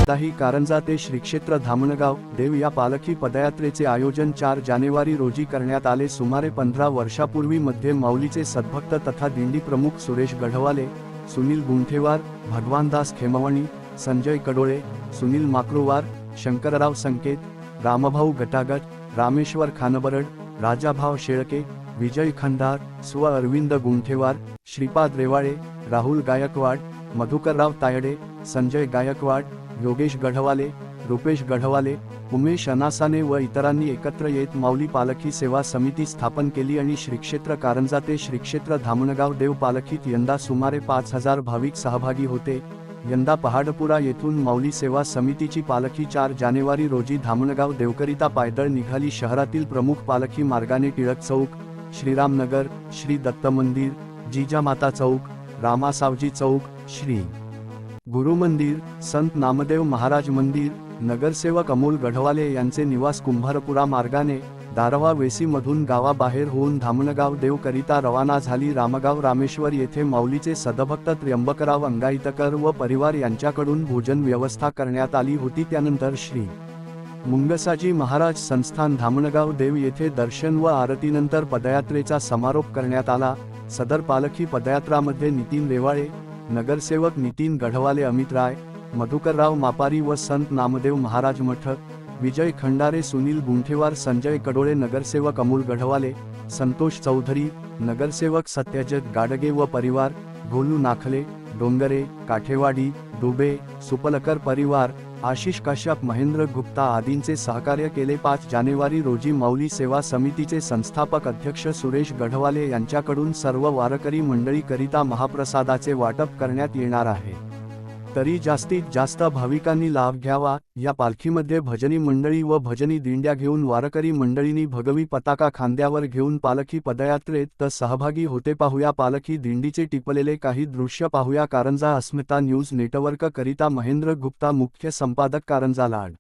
दाही कारंजा ते श्री क्षेत्र धामणगाव देव या पालखी पदयात्रेचे आयोजन 4 जानेवारी रोजी करण्यात आले। सुमारे 15 वर्षापूर्वी मध्ये माऊलीचे सद्भक्त तथा दिंडी प्रमुख सुरेश गढवाले, सुनील गुंठेवार, भगवानदास खेमवणी, संजय कडोळे, सुनील माक्रोवार, शंकरराव संकेत, रामभाऊ गटागट, रामेश्वर खानबरड, राजाभाव शेळके, विजय खंडार, स्व अरविंद गुंठेवार, श्रीपाद रेवाळे, राहुल गायकवाड, मधुकरराव तायडे, संजय गायकवाड, योगेश गढवाले, रुपेश गढवाले, उमेश अनासाने व इतरांनी एकत्र येत माऊली पालखी सेवा समिती स्थापन केली आणि श्रीक्षेत्र कारंजा ते श्रीक्षेत्र धामणगाव देव पालखीत यंदा सुमारे 5000 भाविक सहभागी होते। यंदा पहाडपुरा येथून माऊली सेवा समितीची पालखी 4 जानेवारी रोजी धामणगाव देवकरिता पायदळ निघाली। शहरातील प्रमुख पालखी मार्गाने टिळक चौक, श्रीरामनगर, श्री दत्त मंदिर, जिजामाता चौक, रामासावजी चौक, श्री गुरु मंदिर, संत नामदेव महाराज मंदिर, नगरसेवक अमोल गढवाले यांचे निवास कुंभारपुरा मार्गाने दारवा वेसी मधून गावाबाहेर होऊन धामणगाव देव करिता रवाना झाली। रामगाव रामेश्वर येथे माऊलीचे सदभक्त त्र्यंबकराव अंगाईतकर व परिवार यांच्याकडून भोजन व्यवस्था करण्यात आली होती। त्यानंतर श्री मुंगसाजी महाराज संस्थान धामणगाव देव येथे दर्शन व आरतीनंतर पदयात्रेचा समारोप करण्यात आला। सदर पालखी पदयात्रामध्ये नितीन रेवाळे, नगरसेवक नितीन गढवाले, अमित राय, मधुकरराव मापारी व संत नामदेव महाराज मठ, विजय खंडारे, सुनील गुंठेवार, संजय कडोळे, नगरसेवक अमोल गढवाले, संतोष चौधरी, नगरसेवक सत्यजित गाडगे व परिवार, गोलू नाखले, डोंगरे, काठेवाडी, दुबे, सुपलकर परिवार, आशिष काश्यप, महेंद्र गुप्ता आदींचे सहकार्य केले। 5 जानेवारी रोजी माऊली सेवा समितीचे संस्थापक अध्यक्ष सुरेश गढवाले यांच्याकडून सर्व वारकरी मंडळी करिता महाप्रसादाचे वाटप करण्यात येणार आहे। तरी जास्तीत जास्त भाविकांनी लाभ घ्यावा। या पालखीमध्ये भजनी मंडळी व भजनी दिंड्या घेऊन वारकरी मंडळींनी भगवी पताका खांद्यावर घेऊन पालखी पदयात्रेत सहभागी होते। पाहूया पालखी दिंडीचे टिपलेले काही दृश्य पाहूया। कारंजा अस्मिता न्यूज नेटवर्क करिता महेंद्र गुप्ता, मुख्य संपादक, कारंजा लाड।